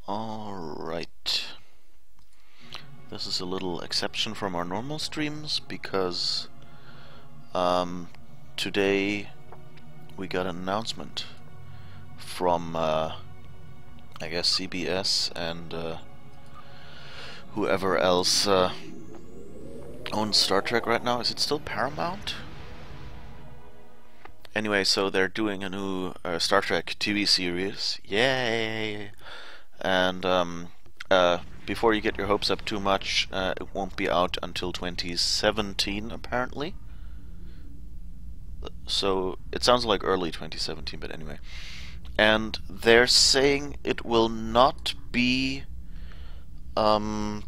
Alright. This is a little exception from our normal streams because today we got an announcement from I guess CBS and whoever else owns Star Trek right now. Is it still Paramount? Anyway, so they're doing a new Star Trek TV series. Yay! And before you get your hopes up too much, it won't be out until 2017 apparently. So it sounds like early 2017, but anyway. And they're saying it will not be the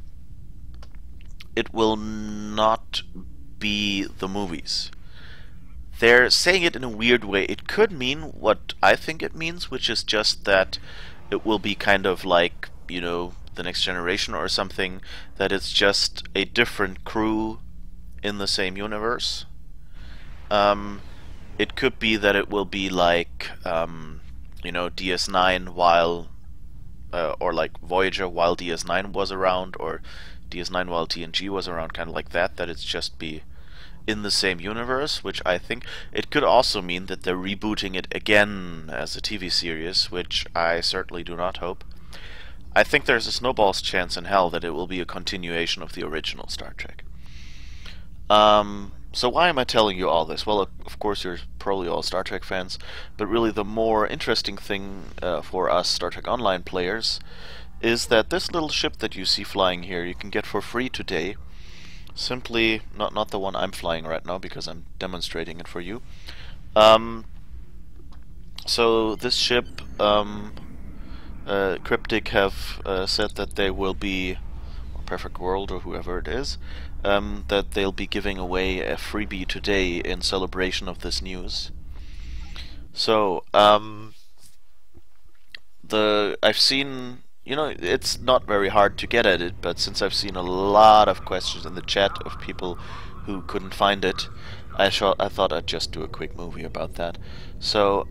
movies. They're saying it in a weird way. It could mean what I think it means, which is just that it will be kind of like, you know, the Next Generation or something, that it's just a different crew in the same universe. It could be that it will be like, you know, DS9 while, or like Voyager while DS9 was around, or DS9 while TNG was around, kind of like that, that it's just be in the same universe, which I think it could also mean that they're rebooting it again as a TV series, which I certainly do not hope. I think there's a snowball's chance in hell that it will be a continuation of the original Star Trek. So why am I telling you all this? Well, of course you're probably all Star Trek fans, but really the more interesting thing for us Star Trek Online players is that this little ship that you see flying here you can get for free today. Simply, not the one I'm flying right now because I'm demonstrating it for you. So this ship, Cryptic have said that they will be, or Perfect World or whoever it is, that they'll be giving away a freebie today in celebration of this news. So, I've seen, you know, it's not very hard to get at it, but since I've seen a lot of questions in the chat of people who couldn't find it, I thought I'd just do a quick movie about that. So,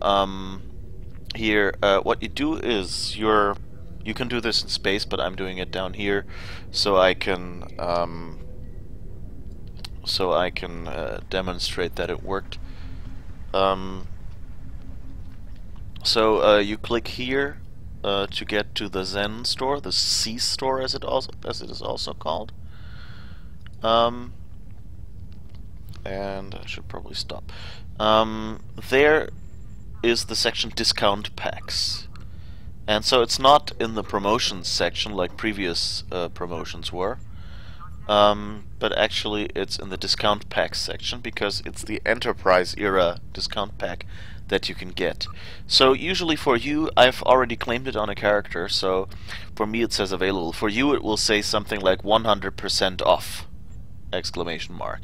here, what you do is you can do this in space, but I'm doing it down here, so I can demonstrate that it worked. You click here to get to the Zen store, the C store as it is also called. And I should probably stop. There is the section discount packs. And so it's not in the promotions section like previous promotions were. But actually it's in the discount packs section because it's the Enterprise era discount pack that you can get. So usually for you, I've already claimed it on a character, so for me it says available. For you it will say something like 100% off! Exclamation mark.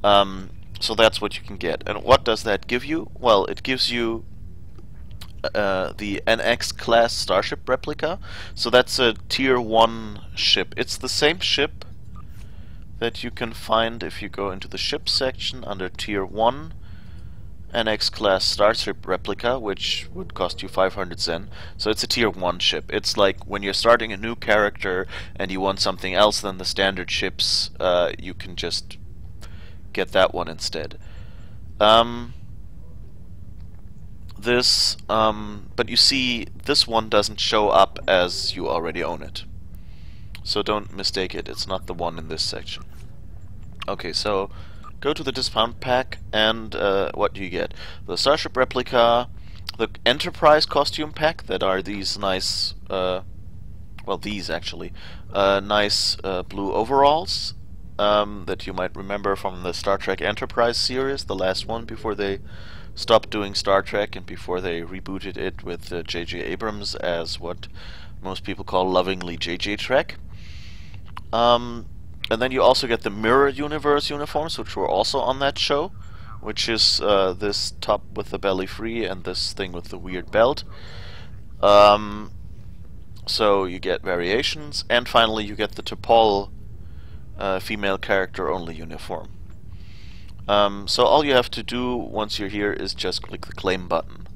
So that's what you can get. And what does that give you? Well, it gives you the NX class starship replica. So that's a tier 1 ship. It's the same ship that you can find if you go into the ship section under tier 1 NX class starship replica, which would cost you 500 Zen. So it's a tier 1 ship. It's like when you're starting a new character and you want something else than the standard ships, you can just get that one instead. But you see, this one doesn't show up as you already own it. So don't mistake it, it's not the one in this section. Okay, so go to the discount pack, and what do you get? The Starship Replica, the Enterprise costume pack, that are these nice, well, these actually, nice blue overalls that you might remember from the Star Trek Enterprise series, the last one before they stopped doing Star Trek and before they rebooted it with J.J. Abrams as what most people call lovingly J.J. Trek. And then you also get the Mirror Universe uniforms, which were also on that show, which is this top with the belly free and this thing with the weird belt. So you get variations, and finally you get the T'Pol female character only uniform. So all you have to do once you're here is just click the claim button.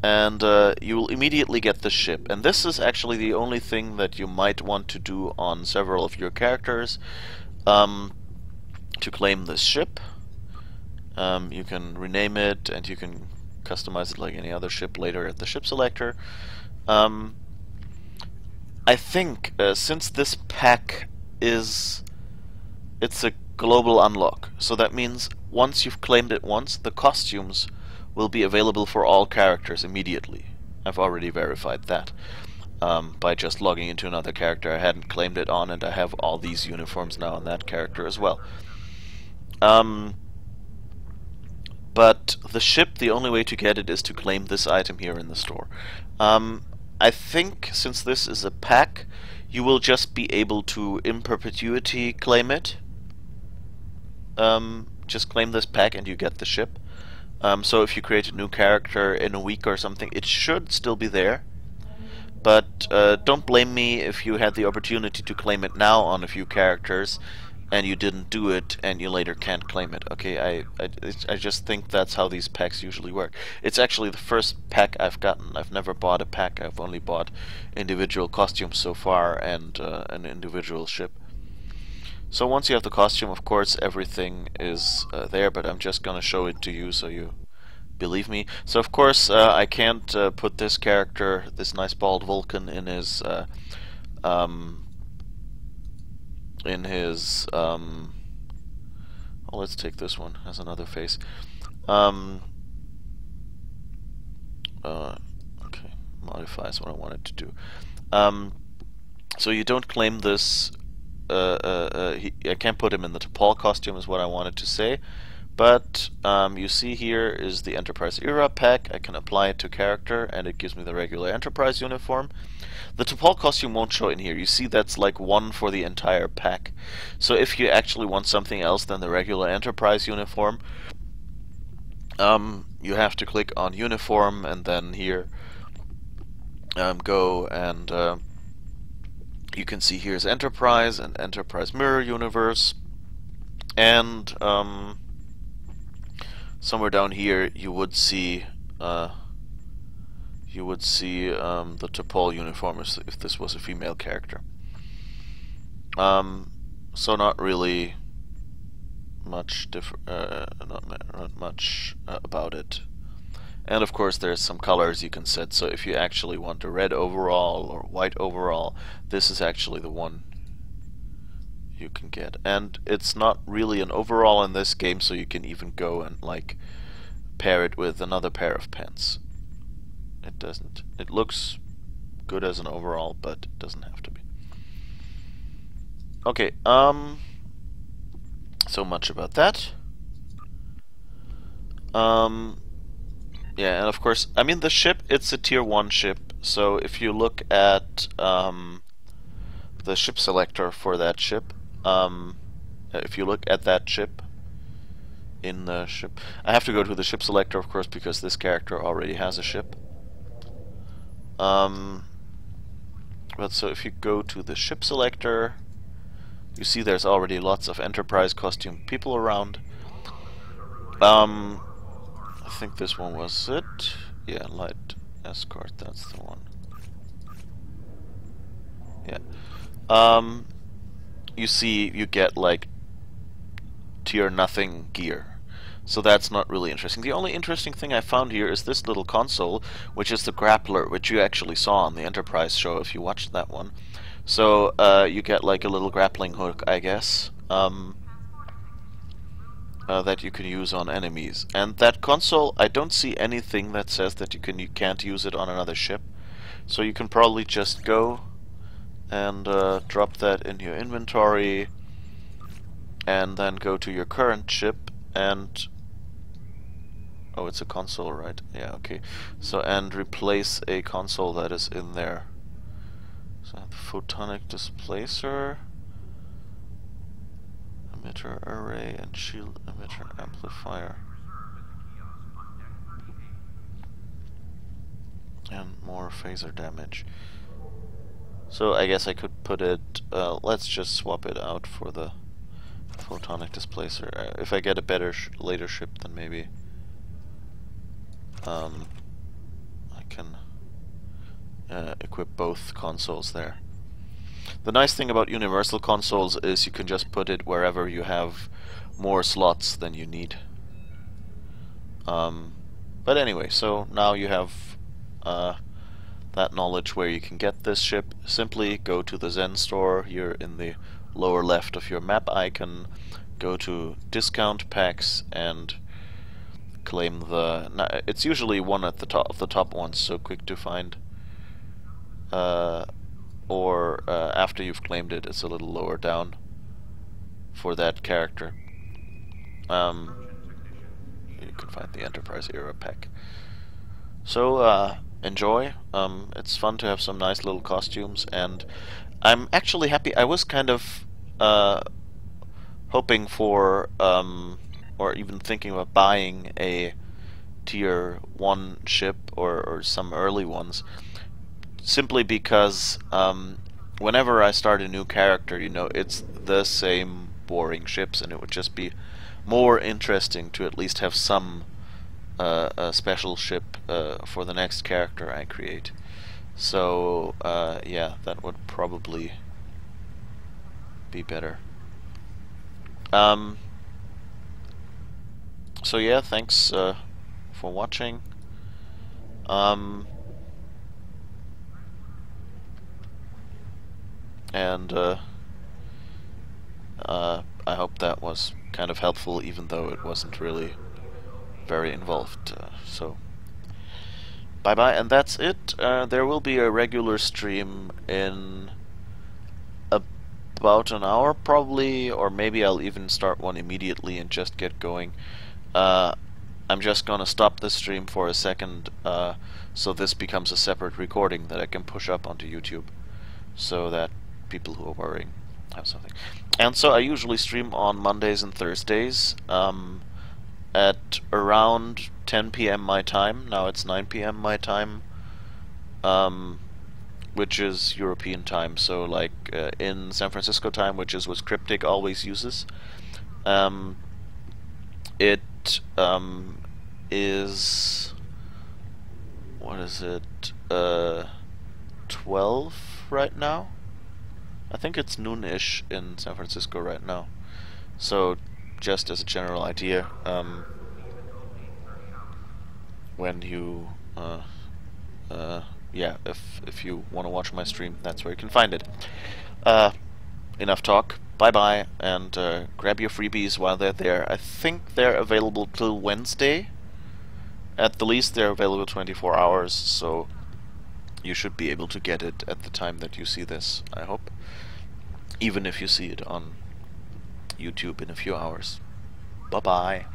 and you will immediately get the ship. And this is actually the only thing that you might want to do on several of your characters, to claim this ship. You can rename it, and you can customize it like any other ship later at the ship selector. I think since this pack it's a global unlock, so that means once you've claimed it once, the costumes will be available for all characters immediately. I've already verified that by just logging into another character I hadn't claimed it on, and I have all these uniforms now on that character as well. But the ship, the only way to get it is to claim this item here in the store. I think since this is a pack, you will just be able to in perpetuity claim it. Just claim this pack and you get the ship. So if you create a new character in a week or something, it should still be there. But don't blame me if you had the opportunity to claim it now on a few characters and you didn't do it and you later can't claim it. Okay, I just think that's how these packs usually work. It's actually the first pack I've gotten. I've never bought a pack. I've only bought individual costumes so far and an individual ship. So once you have the costume, of course, everything is there, but I'm just gonna show it to you so you believe me. So of course I can't put this character, this nice bald Vulcan, in his oh, let's take this one as another face. Okay, modifies what I wanted to do. So you don't claim this. I can't put him in the T'Pol costume, is what I wanted to say. But you see here is the Enterprise Era pack. I can apply it to character, and it gives me the regular Enterprise uniform. The T'Pol costume won't show in here. You see that's like one for the entire pack. So if you actually want something else than the regular Enterprise uniform, you have to click on Uniform, and then here go and you can see here's Enterprise and Enterprise Mirror Universe, and somewhere down here you would see the T'Pol uniform if this was a female character. So not really much not much about it. And of course there's some colors you can set, so if you actually want a red overall or white overall, this is actually the one you can get. And it's not really an overall in this game, so you can even go and like pair it with another pair of pants. It doesn't. It looks good as an overall, but it doesn't have to be. Okay, so much about that. Yeah, and of course, I mean the ship, it's a tier 1 ship, so if you look at the ship selector for that ship, if you look at that ship in the ship, I have to go to the ship selector, of course, because this character already has a ship. But so if you go to the ship selector, you see there's already lots of Enterprise costume people around. I think this one was it. Yeah, light escort, that's the one. Yeah. You see you get like tier nothing gear. So that's not really interesting. The only interesting thing I found here is this little console, which is the grappler, which you actually saw on the Enterprise show if you watched that one. So you get like a little grappling hook, I guess, that you can use on enemies. And that console, I don't see anything that says that you can't use it on another ship. So you can probably just go and drop that in your inventory, and then go to your current ship and... Oh, it's a console, right? Yeah, okay. So, and replace a console that is in there. So, the photonic displacer, emitter array, and shield emitter amplifier. And more phaser damage. So, I guess I could put it... let's just swap it out for the photonic displacer. If I get a better later ship, then maybe... can equip both consoles there. The nice thing about universal consoles is you can just put it wherever you have more slots than you need. But anyway, so now you have that knowledge where you can get this ship. Simply go to the Zen store here in the lower left of your map icon, go to discount packs and claim the... it's usually one at the top of the top ones, so quick to find. Or after you've claimed it, it's a little lower down for that character. You can find the Enterprise Era pack. So enjoy. It's fun to have some nice little costumes, and I'm actually happy. I was kind of hoping for, or even thinking about buying a tier 1 ship or some early ones, simply because whenever I start a new character, you know, it's the same boring ships, and it would just be more interesting to at least have some a special ship for the next character I create. So yeah, that would probably be better. So yeah, thanks for watching. And I hope that was kind of helpful, even though it wasn't really very involved. So bye bye, and that's it. There will be a regular stream in about an hour probably, or maybe I'll even start one immediately and just get going. I'm just gonna stop the stream for a second so this becomes a separate recording that I can push up onto YouTube, so that people who are worrying have something. And so I usually stream on Mondays and Thursdays at around 10 p.m. my time. Now it's 9 p.m. my time, which is European time, so like in San Francisco time, which is what Cryptic always uses. It is, what is it, 12 right now? I think it's noon-ish in San Francisco right now. So just as a general idea, when you yeah, if you want to watch my stream, that's where you can find it. Enough talk. Bye bye, and grab your freebies while they're there. I think they're available till Wednesday. At the least, they're available 24 hours, so you should be able to get it at the time that you see this, I hope. Even if you see it on YouTube in a few hours. Bye bye.